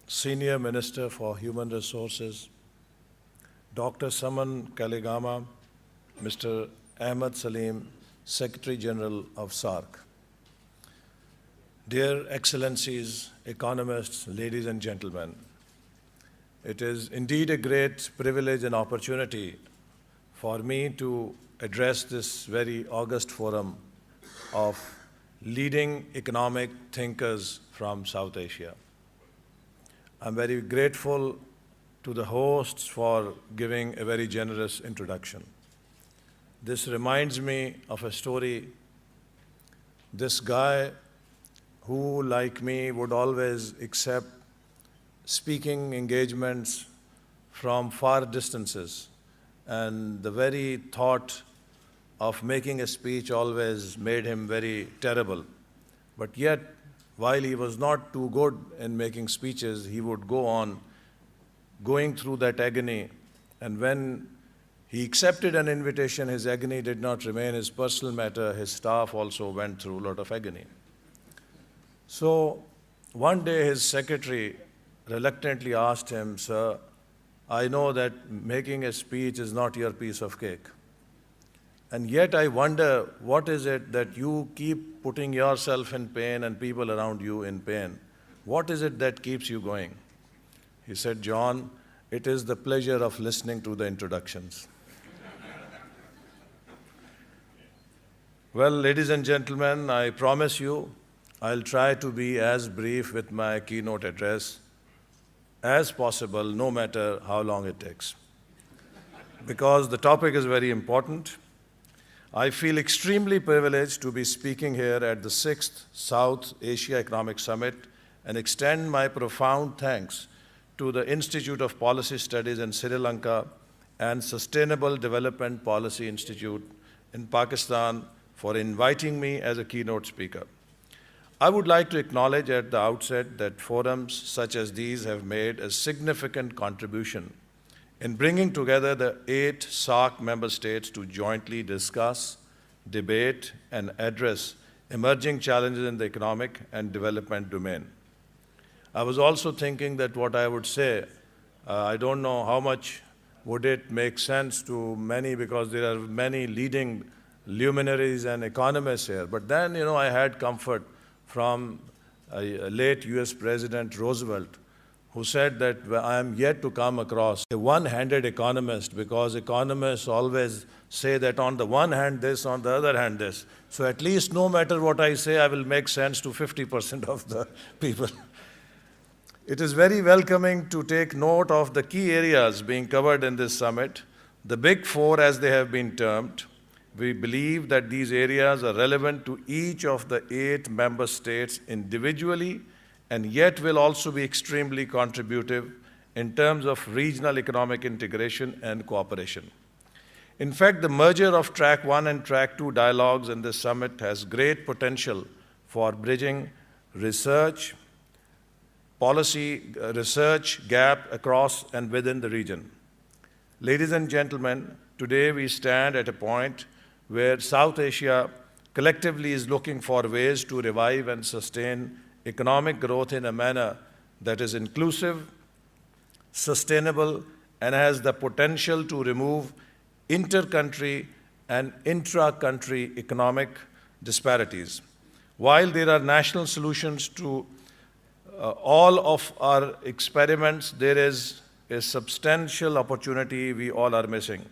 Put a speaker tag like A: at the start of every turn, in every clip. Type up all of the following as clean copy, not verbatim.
A: Senior Minister for Human Resources, Dr. Saman Kaligama, Mr. Ahmad Salim, Secretary General of SAARC. Dear Excellencies, economists, ladies and gentlemen, it is indeed a great privilege and opportunity for me to address this very august forum of leading economic thinkers from South Asia. I'm very grateful to the hosts for giving a very generous introduction. This reminds me of a story. This guy who, like me, would always accept speaking engagements from far distances, and the very thought of making a speech always made him very terrible. But yet, while he was not too good in making speeches, he would go on going through that agony. And when he accepted an invitation, his agony did not remain his personal matter. His staff also went through a lot of agony. So one day his secretary reluctantly asked him, "Sir, I know that making a speech is not your piece of cake. And yet I wonder, what is it that you keep putting yourself in pain and people around you in pain? What is it that keeps you going?" He said, "John, it is the pleasure of listening to the introductions." Well, ladies and gentlemen, I promise you, I'll try to be as brief with my keynote address as possible, no matter how long it takes. Because the topic is very important. I feel extremely privileged to be speaking here at the 6th South Asia Economic Summit and extend my profound thanks to the Institute of Policy Studies in Sri Lanka and Sustainable Development Policy Institute in Pakistan for inviting me as a keynote speaker. I would like to acknowledge at the outset that forums such as these have made a significant contribution in bringing together the 8 SAARC member states to jointly discuss, debate, and address emerging challenges in the economic and development domain. I was also thinking that what I would say, I don't know how much would it make sense to many, because there are many leading luminaries and economists here. But then, I had comfort from a late US President Roosevelt, who said that I am yet to come across a one-handed economist, because economists always say that on the one hand this, on the other hand this. So at least no matter what I say, I will make sense to 50% of the people. It is very welcoming to take note of the key areas being covered in this summit, the Big Four as they have been termed. We believe that these areas are relevant to each of the 8 member states individually, and yet will also be extremely contributive in terms of regional economic integration and cooperation. In fact, the merger of Track 1 and Track 2 dialogues in this summit has great potential for bridging policy research gap across and within the region. Ladies and gentlemen, today we stand at a point where South Asia collectively is looking for ways to revive and sustain economic growth in a manner that is inclusive, sustainable, and has the potential to remove inter-country and intra-country economic disparities. While there are national solutions to all of our experiments, there is a substantial opportunity we all are missing,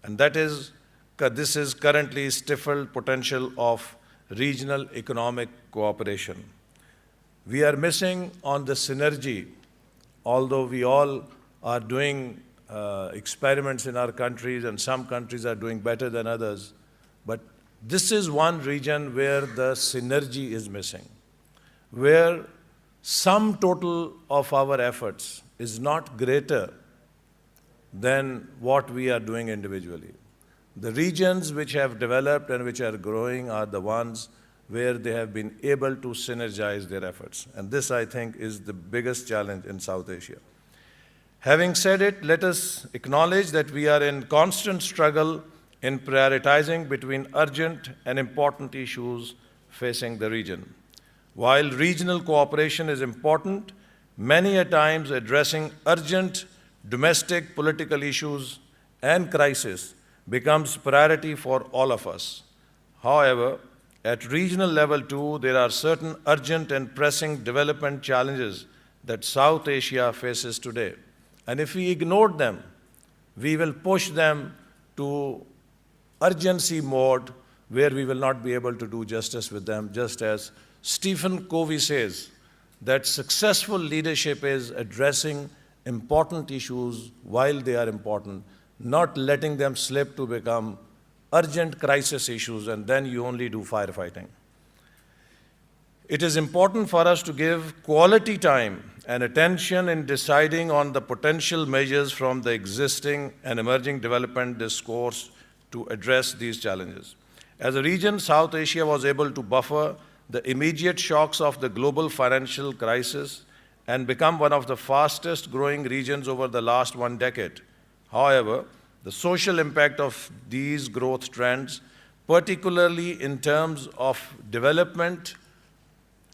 A: and this is currently stifled potential of regional economic cooperation. We are missing on the synergy, although we all are doing experiments in our countries, and some countries are doing better than others. But this is one region where the synergy is missing, where sum total of our efforts is not greater than what we are doing individually. The regions which have developed and which are growing are the ones where they have been able to synergize their efforts. And this, I think, is the biggest challenge in South Asia. Having said it, let us acknowledge that we are in constant struggle in prioritizing between urgent and important issues facing the region. While regional cooperation is important, many a times addressing urgent domestic political issues and crises becomes priority for all of us. However, at regional level too, there are certain urgent and pressing development challenges that South Asia faces today. And if we ignore them, we will push them to urgency mode where we will not be able to do justice with them, just as Stephen Covey says that successful leadership is addressing important issues while they are important, not letting them slip to become urgent crisis issues, and then you only do firefighting. It is important for us to give quality time and attention in deciding on the potential measures from the existing and emerging development discourse to address these challenges. As a region, South Asia was able to buffer the immediate shocks of the global financial crisis and become one of the fastest growing regions over the last 1 decade. However, the social impact of these growth trends, particularly in terms of development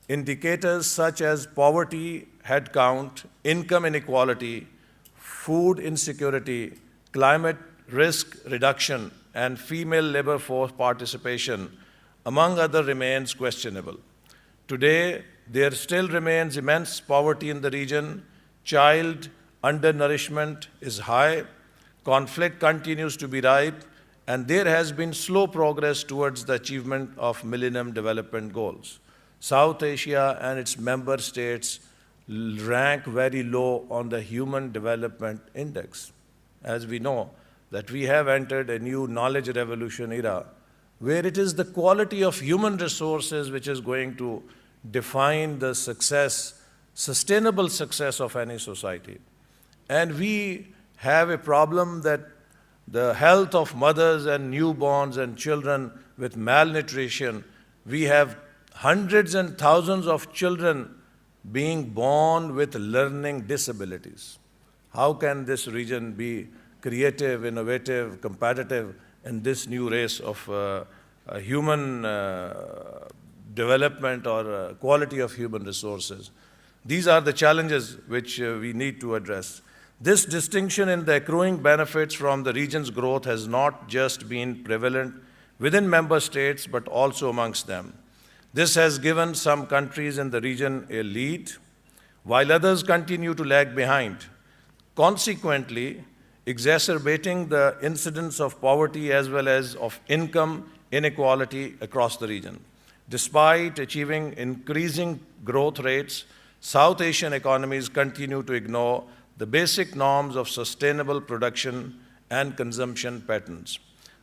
A: indicators such as poverty, headcount, income inequality, food insecurity, climate risk reduction, and female labor force participation, among others, remains questionable. Today, there still remains immense poverty in the region, child undernourishment is high, conflict continues to be ripe, and there has been slow progress towards the achievement of Millennium Development Goals. South Asia and its member states rank very low on the Human Development Index. As we know, that we have entered a new knowledge revolution era where it is the quality of human resources which is going to define the success, sustainable success of any society. And we have a problem that the health of mothers and newborns and children with malnutrition, we have hundreds and thousands of children being born with learning disabilities. How can this region be creative, innovative, competitive in this new race of human development or quality of human resources? These are the challenges which we need to address. This distinction in the accruing benefits from the region's growth has not just been prevalent within member states, but also amongst them. This has given some countries in the region a lead, while others continue to lag behind, consequently exacerbating the incidence of poverty as well as of income inequality across the region. Despite achieving increasing growth rates, South Asian economies continue to ignore the basic norms of sustainable production and consumption patterns,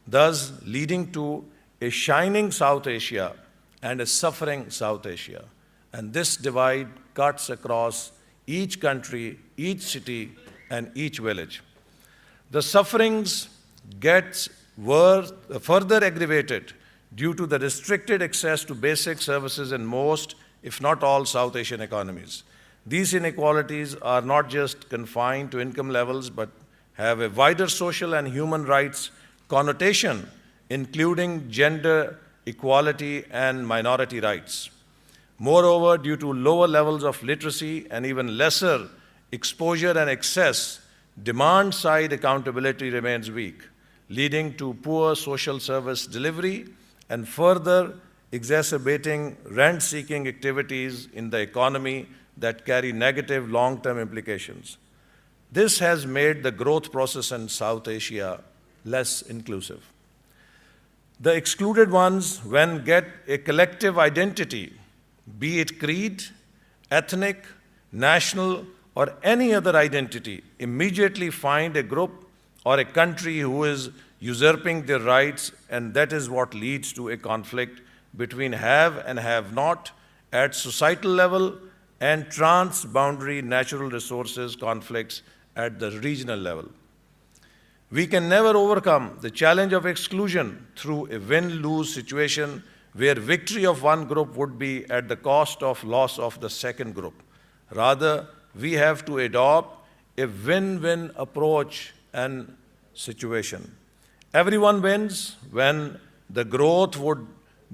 A: thus leading to a shining South Asia and a suffering South Asia. And this divide cuts across each country, each city, and each village. The sufferings get further aggravated due to the restricted access to basic services in most, if not all, South Asian economies. These inequalities are not just confined to income levels, but have a wider social and human rights connotation, including gender equality and minority rights. Moreover, due to lower levels of literacy and even lesser exposure and access, demand-side accountability remains weak, leading to poor social service delivery and further exacerbating rent-seeking activities in the economy that carry negative long-term implications. This has made the growth process in South Asia less inclusive. The excluded ones, when get a collective identity, be it creed, ethnic, national, or any other identity, immediately find a group or a country who is usurping their rights, and that is what leads to a conflict between have and have not at societal level and trans-boundary natural resources conflicts at the regional level. We can never overcome the challenge of exclusion through a win-lose situation where victory of one group would be at the cost of loss of the second group. Rather, we have to adopt a win-win approach and situation. Everyone wins when the growth would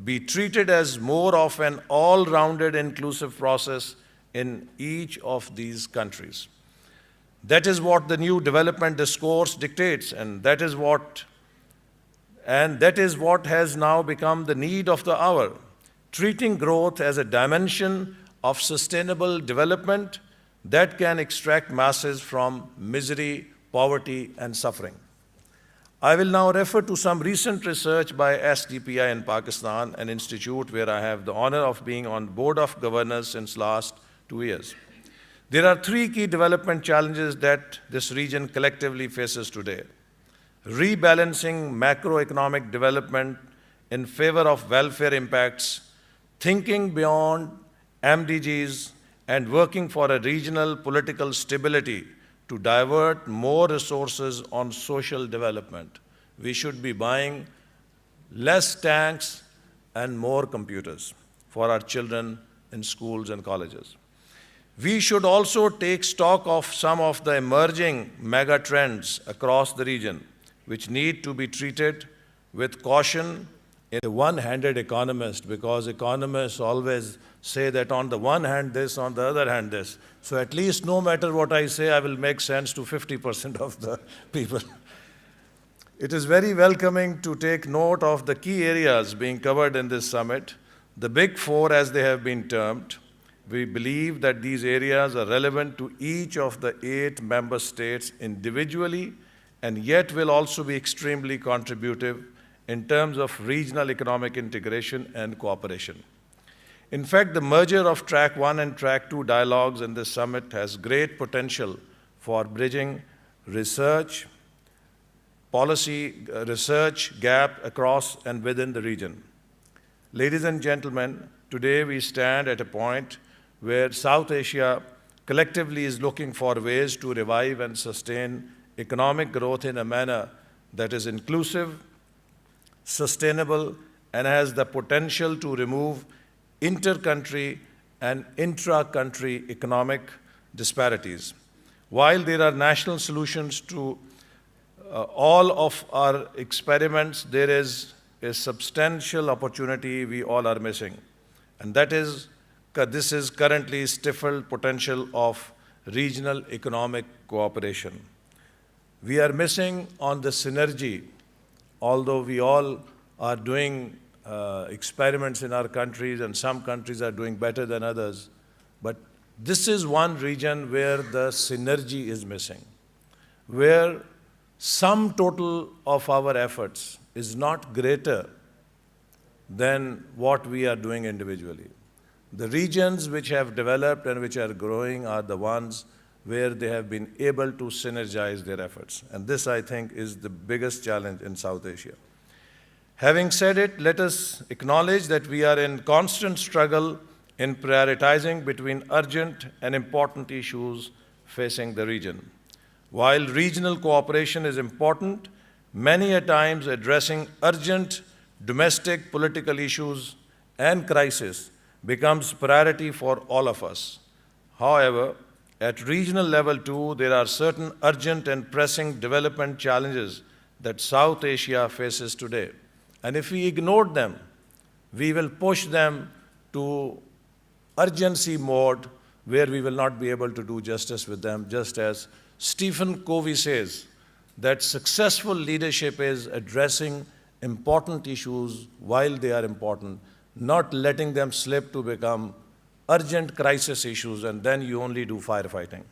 A: be treated as more of an all-rounded inclusive process in each of these countries. That is what the new development discourse dictates, and that is what has now become the need of the hour, treating growth as a dimension of sustainable development that can extract masses from misery, poverty, and suffering. I will now refer to some recent research by SDPI in Pakistan, an institute where I have the honor of being on board of governors since last 2 years. There are 3 key development challenges that this region collectively faces today. Rebalancing macroeconomic development in favor of welfare impacts, thinking beyond MDGs, and working for a regional political stability to divert more resources on social development. We should be buying less tanks and more computers for our children in schools and colleges. We should also take stock of some of the emerging mega trends across the region, which need to be treated with caution. A one-handed economist, because economists always say that on the one hand this, on the other hand this. So at least no matter what I say, I will make sense to 50% of the people. It is very welcoming to take note of the key areas being covered in this summit, the Big Four as they have been termed. We believe that these areas are relevant to each of the 8 member states individually, and yet will also be extremely contributive in terms of regional economic integration and cooperation. In fact, the merger of Track 1 and Track 2 dialogues in this summit has great potential for bridging research, research gap across and within the region. Ladies and gentlemen, today we stand at a point where South Asia collectively is looking for ways to revive and sustain economic growth in a manner that is inclusive, sustainable, and has the potential to remove inter-country and intra-country economic disparities. While there are national solutions to all of our experiments, there is a substantial opportunity we all are missing, and this is currently stifled potential of regional economic cooperation. We are missing on the synergy, although we all are doing experiments in our countries, and some countries are doing better than others, but this is one region where the synergy is missing, where sum total of our efforts is not greater than what we are doing individually. The regions which have developed and which are growing are the ones where they have been able to synergize their efforts. And this, I think, is the biggest challenge in South Asia. Having said it, let us acknowledge that we are in constant struggle in prioritizing between urgent and important issues facing the region. While regional cooperation is important, many a times addressing urgent domestic political issues and crises becomes priority for all of us. However, at regional level too, there are certain urgent and pressing development challenges that South Asia faces today. And if we ignore them, we will push them to urgency mode where we will not be able to do justice with them, just as Stephen Covey says that successful leadership is addressing important issues while they are important, not letting them slip to become urgent crisis issues, and then you only do firefighting.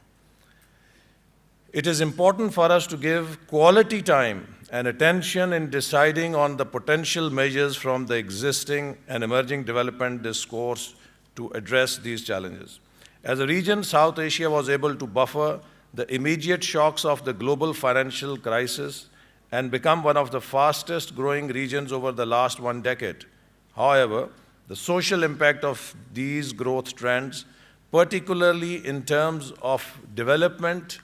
A: It is important for us to give quality time and attention in deciding on the potential measures from the existing and emerging development discourse to address these challenges. As a region, South Asia was able to buffer the immediate shocks of the global financial crisis and become one of the fastest growing regions over the last 1 decade. However, the social impact of these growth trends, particularly in terms of development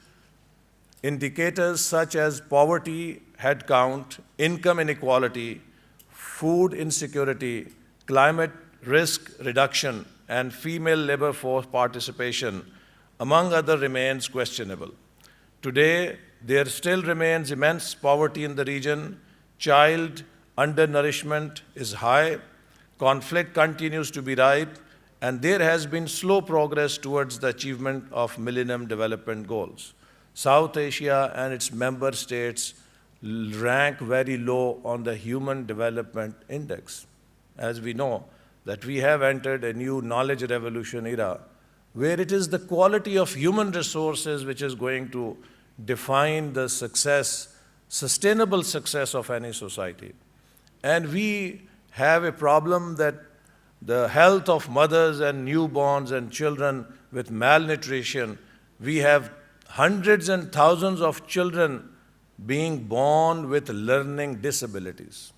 A: indicators such as poverty, headcount, income inequality, food insecurity, climate risk reduction, and female labor force participation, among others, remains questionable. Today, there still remains immense poverty in the region, child undernourishment is high, conflict continues to be ripe, and there has been slow progress towards the achievement of Millennium Development Goals. South Asia and its member states rank very low on the Human Development Index. As we know, that we have entered a new knowledge revolution era where it is the quality of human resources which is going to define the success, sustainable success of any society. And we have a problem that the health of mothers and newborns and children with malnutrition, we have hundreds and thousands of children being born with learning disabilities.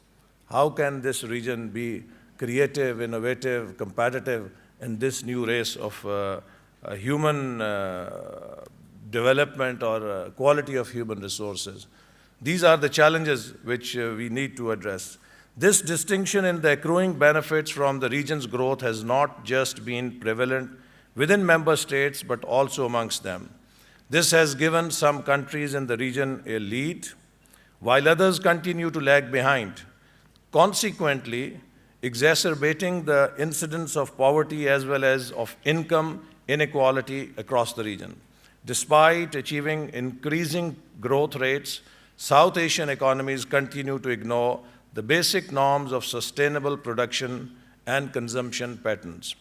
A: How can this region be creative, innovative, competitive in this new race of human development or quality of human resources? These are the challenges which we need to address. This distinction in the accruing benefits from the region's growth has not just been prevalent within member states, but also amongst them. This has given some countries in the region a lead, while others continue to lag behind, consequently exacerbating the incidence of poverty as well as of income inequality across the region. Despite achieving increasing growth rates, South Asian economies continue to ignore the basic norms of sustainable production and consumption patterns,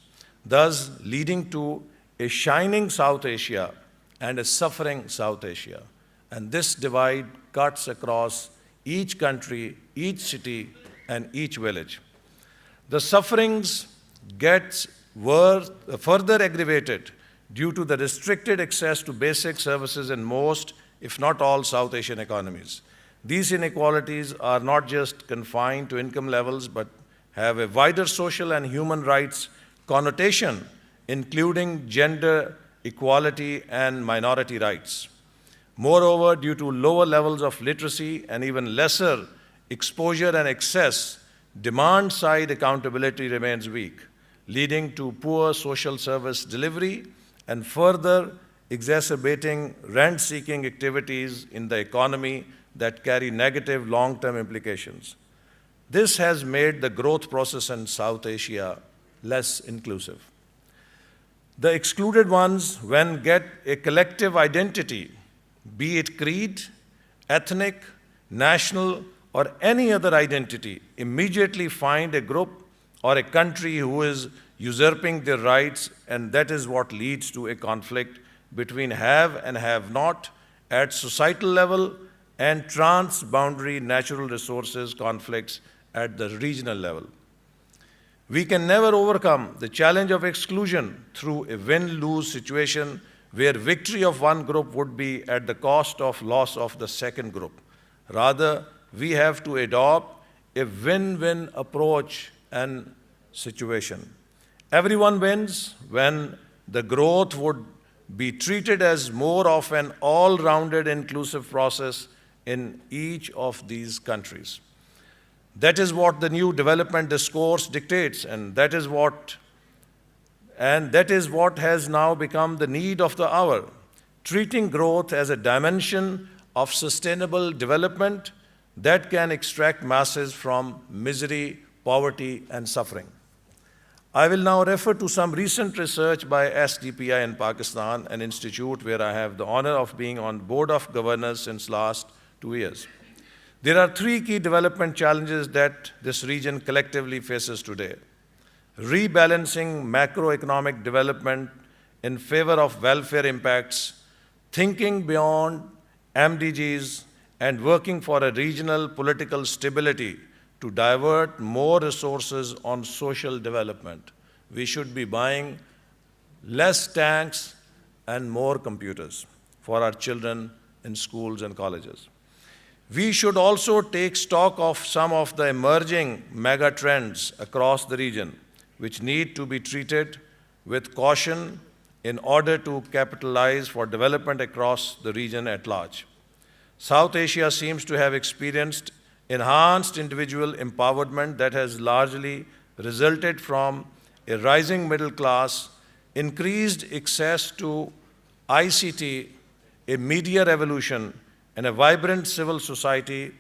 A: thus leading to a shining South Asia and a suffering South Asia. And this divide cuts across each country, each city, and each village. The sufferings get further aggravated due to the restricted access to basic services in most, if not all, South Asian economies. These inequalities are not just confined to income levels, but have a wider social and human rights connotation, including gender equality and minority rights. Moreover, due to lower levels of literacy and even lesser exposure and access, demand-side accountability remains weak, leading to poor social service delivery and further exacerbating rent-seeking activities in the economy that carry negative long-term implications. This has made the growth process in South Asia less inclusive. The excluded ones, when get a collective identity, be it creed, ethnic, national, or any other identity, immediately find a group or a country who is usurping their rights, and that is what leads to a conflict between have and have not at societal level and trans-boundary natural resources conflicts at the regional level. We can never overcome the challenge of exclusion through a win-lose situation where victory of one group would be at the cost of loss of the second group. Rather, we have to adopt a win-win approach and situation. Everyone wins when the growth would be treated as more of an all-rounded inclusive process in each of these countries. That is what the new development discourse dictates, and that is what has now become the need of the hour, treating growth as a dimension of sustainable development that can extract masses from misery, poverty, and suffering. I will now refer to some recent research by SDPI in Pakistan, an institute where I have the honor of being on board of governors since last 2 years. There are 3 key development challenges that this region collectively faces today. Rebalancing macroeconomic development in favor of welfare impacts, thinking beyond MDGs, and working for a regional political stability to divert more resources on social development. We should be buying less tanks and more computers for our children in schools and colleges. We should also take stock of some of the emerging mega trends across the region, which need to be treated with caution in order to capitalize for development across the region at large. South Asia seems to have experienced enhanced individual empowerment that has largely resulted from a rising middle class, increased access to ICT, a media revolution, and a vibrant civil society.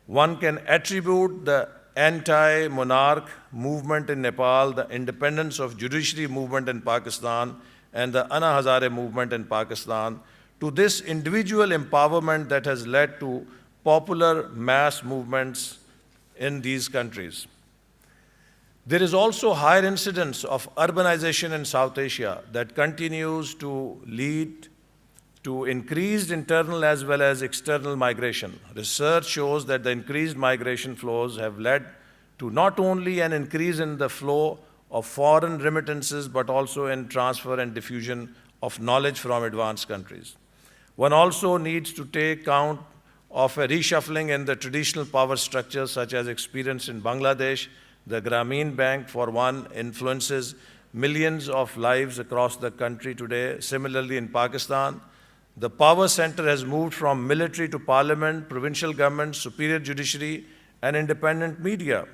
A: One can attribute the anti-monarch movement in Nepal, the independence of judiciary movement in Pakistan, and the Anna Hazare movement in Pakistan, to this individual empowerment that has led to popular mass movements in these countries. There is also higher incidence of urbanization in South Asia that continues to lead to increased internal as well as external migration. Research shows that the increased migration flows have led to not only an increase in the flow of foreign remittances, but also in transfer and diffusion of knowledge from advanced countries. One also needs to take count of a reshuffling in the traditional power structures such as experienced in Bangladesh. The Grameen Bank, for one, influences millions of lives across the country today. Similarly, in Pakistan, the power center has moved from military to parliament, provincial government, superior judiciary, and independent media.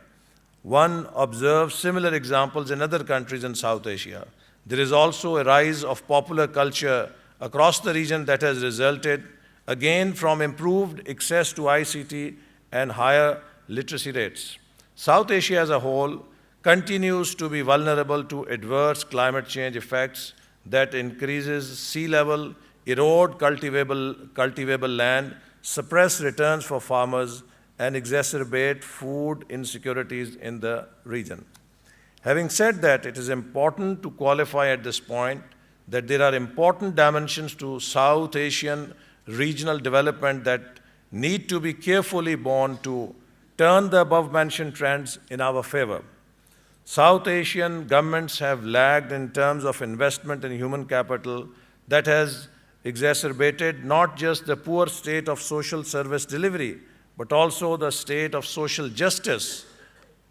A: One observes similar examples in other countries in South Asia. There is also a rise of popular culture across the region that has resulted, again, from improved access to ICT and higher literacy rates. South Asia as a whole continues to be vulnerable to adverse climate change effects that increases sea level, erode cultivable land, suppress returns for farmers, and exacerbate food insecurities in the region. Having said that, it is important to qualify at this point that there are important dimensions to South Asian regional development that need to be carefully borne to turn the above-mentioned trends in our favor. South Asian governments have lagged in terms of investment in human capital that has exacerbated not just the poor state of social service delivery, but also the state of social justice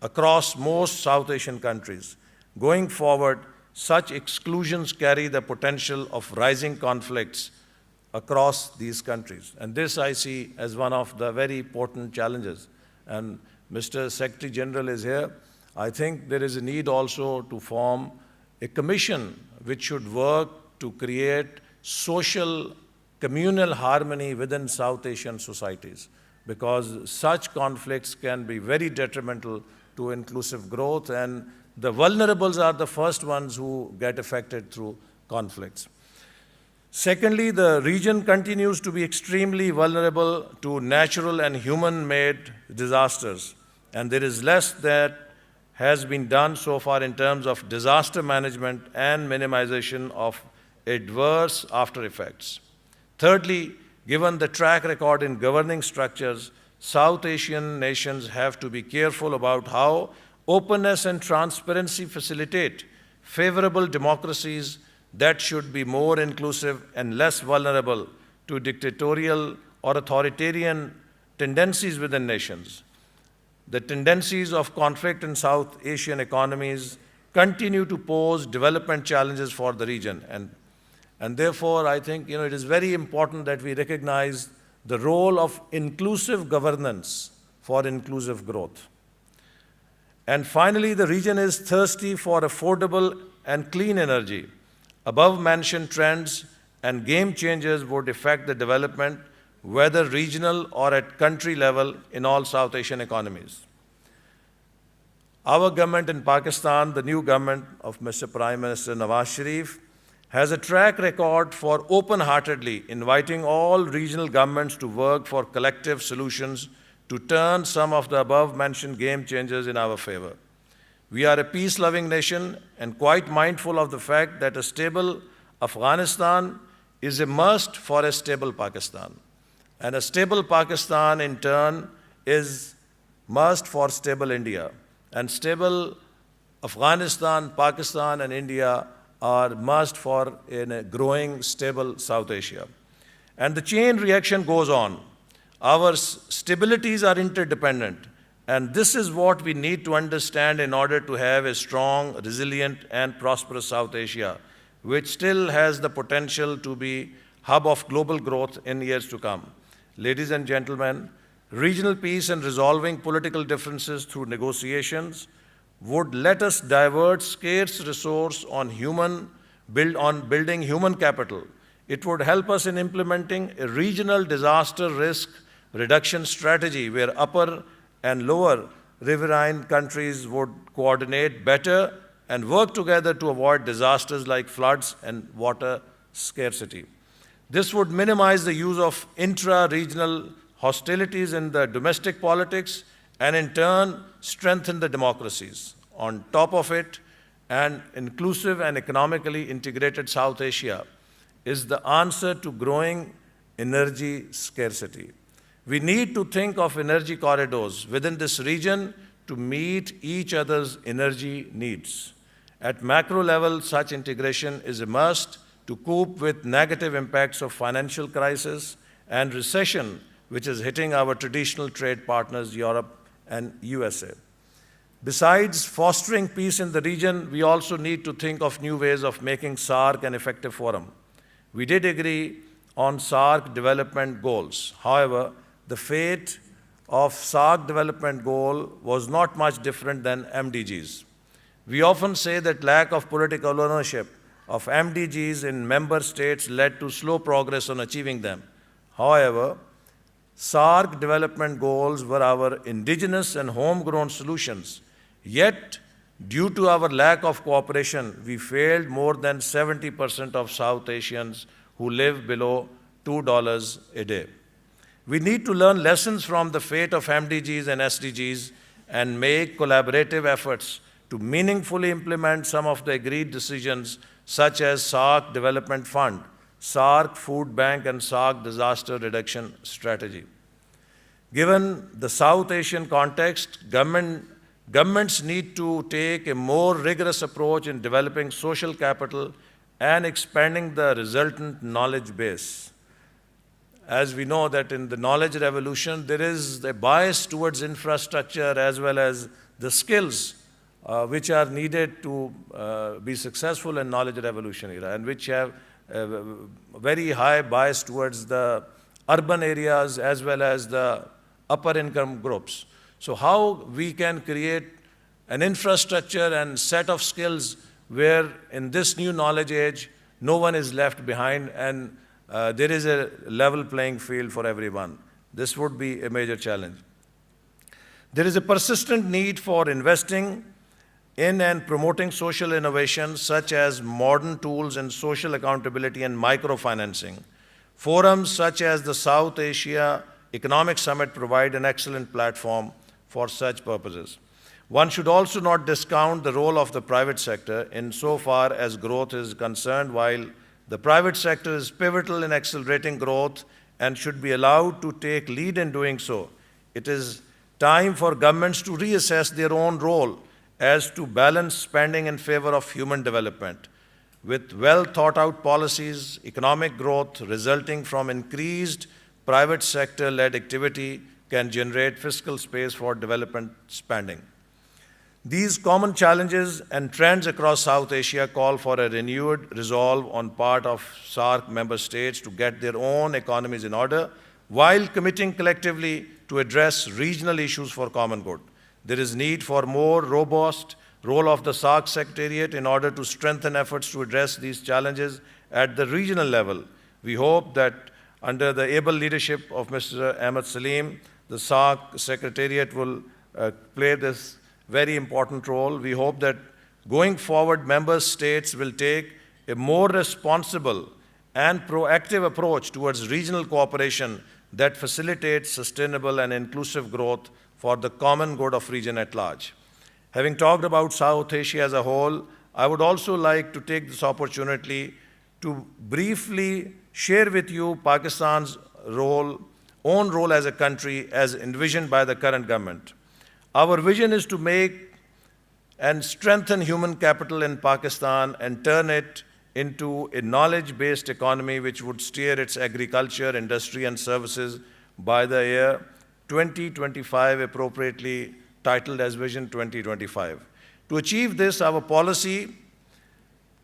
A: across most South Asian countries. Going forward, such exclusions carry the potential of rising conflicts across these countries. And this I see as one of the very important challenges. And Mr. Secretary General is here. I think there is a need also to form a commission which should work to create social communal harmony within South Asian societies, because such conflicts can be very detrimental to inclusive growth, and the vulnerables are the first ones who get affected through conflicts. Secondly, the region continues to be extremely vulnerable to natural and human-made disasters, and there is less that has been done so far in terms of disaster management and minimization of adverse after effects. Thirdly, given the track record in governing structures, South Asian nations have to be careful about how openness and transparency facilitate favorable democracies that should be more inclusive and less vulnerable to dictatorial or authoritarian tendencies within nations. The tendencies of conflict in South Asian economies continue to pose development challenges for the region. And therefore, I think it is very important that we recognize the role of inclusive governance for inclusive growth. And finally, the region is thirsty for affordable and clean energy. Above-mentioned trends and game changers would affect the development, whether regional or at country level, in all South Asian economies. Our government in Pakistan, the new government of Mr. Prime Minister Nawaz Sharif, has a track record for open-heartedly inviting all regional governments to work for collective solutions to turn some of the above-mentioned game changers in our favor. We are a peace-loving nation and quite mindful of the fact that a stable Afghanistan is a must for a stable Pakistan. And a stable Pakistan, in turn, is must for stable India. And stable Afghanistan, Pakistan, and India are must for a growing, stable South Asia. And the chain reaction goes on. Our stabilities are interdependent, and this is what we need to understand in order to have a strong, resilient, and prosperous South Asia, which still has the potential to be hub of global growth in years to come. Ladies and gentlemen, regional peace and resolving political differences through negotiations would let us divert scarce resource on building human capital. It would help us in implementing a regional disaster risk reduction strategy where upper and lower riverine countries would coordinate better and work together to avoid disasters like floods and water scarcity. This would minimize the use of intra-regional hostilities in the domestic politics and in turn strengthen the democracies. On top of it, an inclusive and economically integrated South Asia is the answer to growing energy scarcity. We need to think of energy corridors within this region to meet each other's energy needs. At macro level, such integration is a must to cope with negative impacts of financial crisis and recession, which is hitting our traditional trade partners, Europe and USA. Besides fostering peace in the region, we also need to think of new ways of making SAARC an effective forum. We did agree on SAARC development goals. However, the fate of SAARC development goal was not much different than MDGs. We often say that lack of political ownership of MDGs in member states led to slow progress on achieving them. However, SAARC development goals were our indigenous and homegrown solutions. Yet, due to our lack of cooperation, we failed more than 70% of South Asians who live below $2 a day. We need to learn lessons from the fate of MDGs and SDGs and make collaborative efforts to meaningfully implement some of the agreed decisions such as SAARC Development Fund, SAARC Food Bank, and SAARC Disaster Reduction Strategy. Given the South Asian context, governments need to take a more rigorous approach in developing social capital and expanding the resultant knowledge base. As we know that in the knowledge revolution, there is a bias towards infrastructure as well as the skills which are needed to be successful in knowledge revolution era, and which have a very high bias towards the urban areas as well as the upper income groups. So how we can create an infrastructure and set of skills where in this new knowledge age, no one is left behind and there is a level playing field for everyone. This would be a major challenge. There is a persistent need for investing in and promoting social innovations such as modern tools in social accountability and microfinancing. Forums such as the South Asia Economic Summit provide an excellent platform for such purposes. One should also not discount the role of the private sector insofar as growth is concerned. While the private sector is pivotal in accelerating growth and should be allowed to take lead in doing so, it is time for governments to reassess their own role as to balance spending in favor of human development. With well-thought-out policies, economic growth resulting from increased private sector-led activity can generate fiscal space for development spending. These common challenges and trends across South Asia call for a renewed resolve on part of SAARC member states to get their own economies in order while committing collectively to address regional issues for common good. There is need for more robust role of the SAARC Secretariat in order to strengthen efforts to address these challenges at the regional level. We hope that under the able leadership of Mr. Ahmed Salim, the SAARC Secretariat will play this very important role. We hope that going forward, member states will take a more responsible and proactive approach towards regional cooperation that facilitates sustainable and inclusive growth for the common good of region at large. Having talked about South Asia as a whole, I would also like to take this opportunity to briefly share with you Pakistan's own role as a country as envisioned by the current government. Our vision is to make and strengthen human capital in Pakistan and turn it into a knowledge-based economy which would steer its agriculture, industry, and services by the year 2025, appropriately titled as Vision 2025. To achieve this, our policy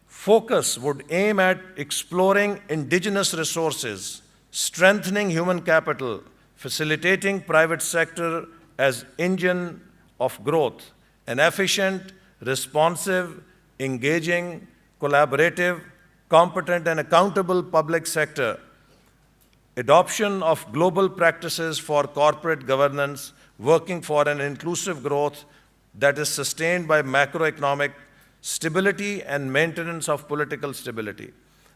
A: focus would aim at exploring indigenous resources, strengthening human capital, facilitating private sector as engine of growth, an efficient, responsive, engaging, collaborative, competent, and accountable public sector, adoption of global practices for corporate governance working for an inclusive growth that is sustained by macroeconomic stability and maintenance of political stability.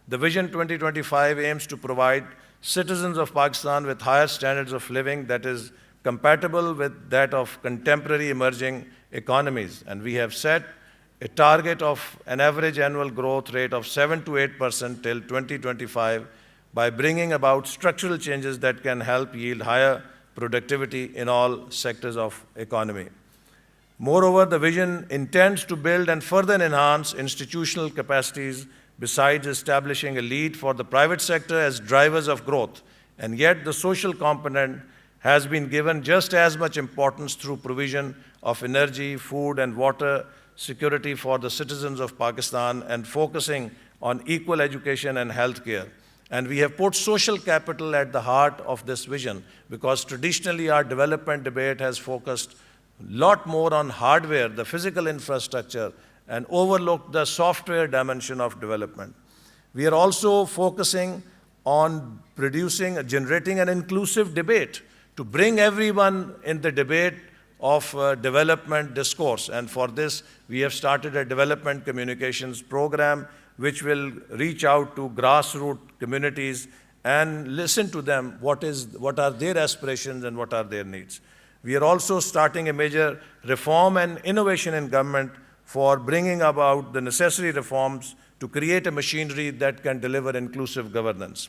A: The Vision 2025 aims to provide citizens of Pakistan with higher standards of living that is compatible with that of contemporary emerging economies. And we have set a target of an average annual growth rate of 7 to 8% till 2025 by bringing about structural changes that can help yield higher productivity in all sectors of economy. Moreover, the vision intends to build and further enhance institutional capacities besides establishing a lead for the private sector as drivers of growth. And yet the social component has been given just as much importance through provision of energy, food, and water security for the citizens of Pakistan and focusing on equal education and healthcare. And we have put social capital at the heart of this vision because traditionally our development debate has focused a lot more on hardware, the physical infrastructure, and overlooked the software dimension of development. We are also focusing on generating an inclusive debate to bring everyone in the debate of development discourse. And for this, we have started a development communications program which will reach out to grassroots communities and listen to them, what are their aspirations and what are their needs. We are also starting a major reform and innovation in government for bringing about the necessary reforms to create a machinery that can deliver inclusive governance.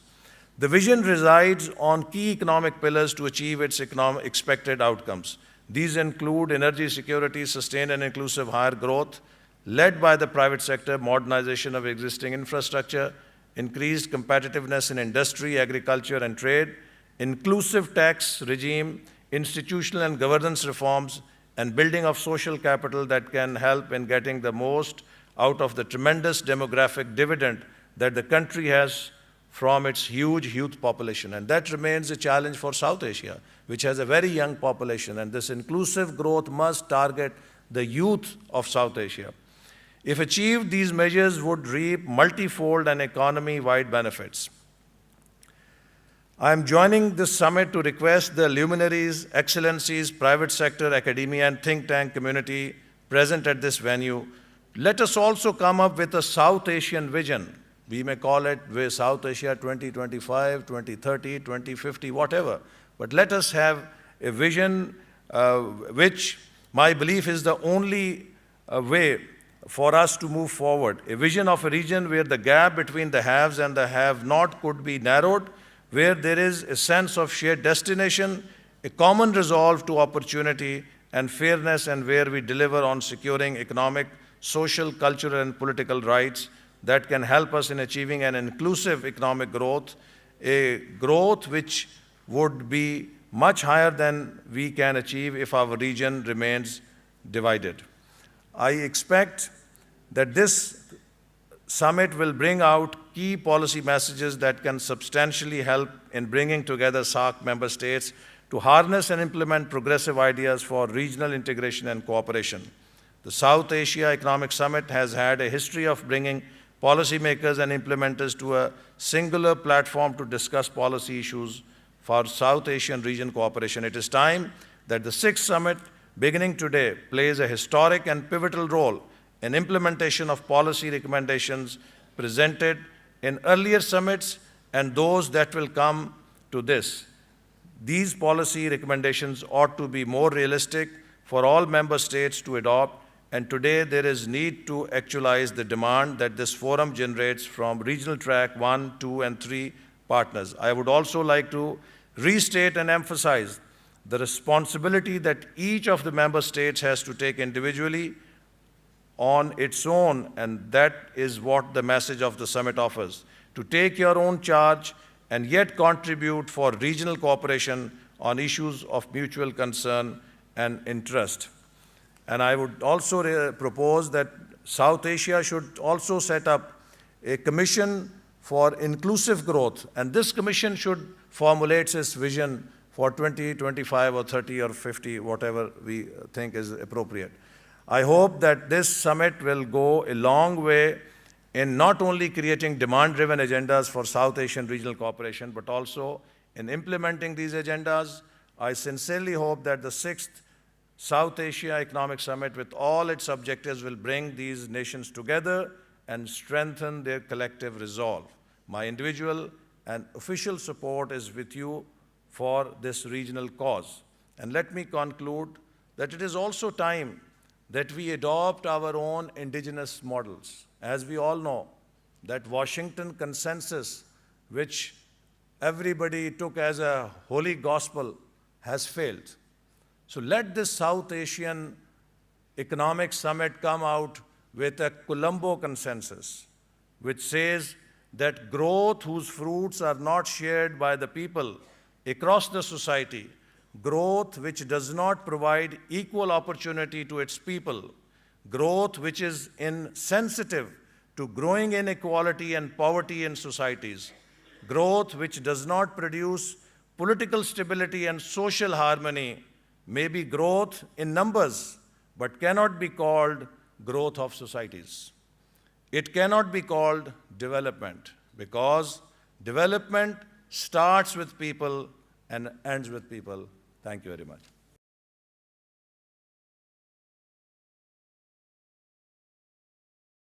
A: The vision resides on key economic pillars to achieve its expected outcomes. These include energy security, sustained and inclusive higher growth, led by the private sector, modernization of existing infrastructure, increased competitiveness in industry, agriculture, and trade, inclusive tax regime, institutional and governance reforms, and building of social capital that can help in getting the most out of the tremendous demographic dividend that the country has from its huge youth population. And that remains a challenge for South Asia, which has a very young population, and this inclusive growth must target the youth of South Asia. If achieved, these measures would reap multifold and economy-wide benefits. I am joining this summit to request the luminaries, excellencies, private sector, academia, and think tank community present at this venue. Let us also come up with a South Asian vision. We may call it South Asia 2025, 2030, 2050, whatever. But let us have a vision which my belief is the only way for us to move forward. A vision of a region where the gap between the haves and the have-not could be narrowed, where there is a sense of shared destination, a common resolve to opportunity and fairness, and where we deliver on securing economic, social, cultural, and political rights that can help us in achieving an inclusive economic growth, a growth which would be much higher than we can achieve if our region remains divided. I expect that this summit will bring out key policy messages that can substantially help in bringing together SAARC member states to harness and implement progressive ideas for regional integration and cooperation. The South Asia Economic Summit has had a history of bringing policymakers and implementers to a singular platform to discuss policy issues for South Asian region cooperation. It is time that the sixth summit, beginning today, plays a historic and pivotal role in implementation of policy recommendations presented in earlier summits and those that will come to this. These policy recommendations ought to be more realistic for all member states to adopt, and today there is need to actualize the demand that this forum generates from regional track 1, 2, and 3 partners. I would also like to restate and emphasize the responsibility that each of the member states has to take individually on its own, and that is what the message of the summit offers. To take your own charge and yet contribute for regional cooperation on issues of mutual concern and interest. And I would also propose that South Asia should also set up a commission for inclusive growth, and this commission should formulate its vision for 20, 25, or 30, or 50, whatever we think is appropriate. I hope that this summit will go a long way in not only creating demand-driven agendas for South Asian regional cooperation, but also in implementing these agendas. I sincerely hope that the 6th South Asia Economic Summit, with all its objectives, will bring these nations together and strengthen their collective resolve. My individual and official support is with you for this regional cause. And let me conclude that it is also time that we adopt our own indigenous models. As we all know, that Washington consensus, which everybody took as a holy gospel, has failed. So let this South Asian Economic Summit come out with a Colombo consensus, which says that growth whose fruits are not shared by the people across the society, growth which does not provide equal opportunity to its people, growth which is insensitive to growing inequality and poverty in societies, growth which does not produce political stability and social harmony, may be growth in numbers, but cannot be called growth of societies. It cannot be called development, because development starts with people and ends with people. Thank you very much.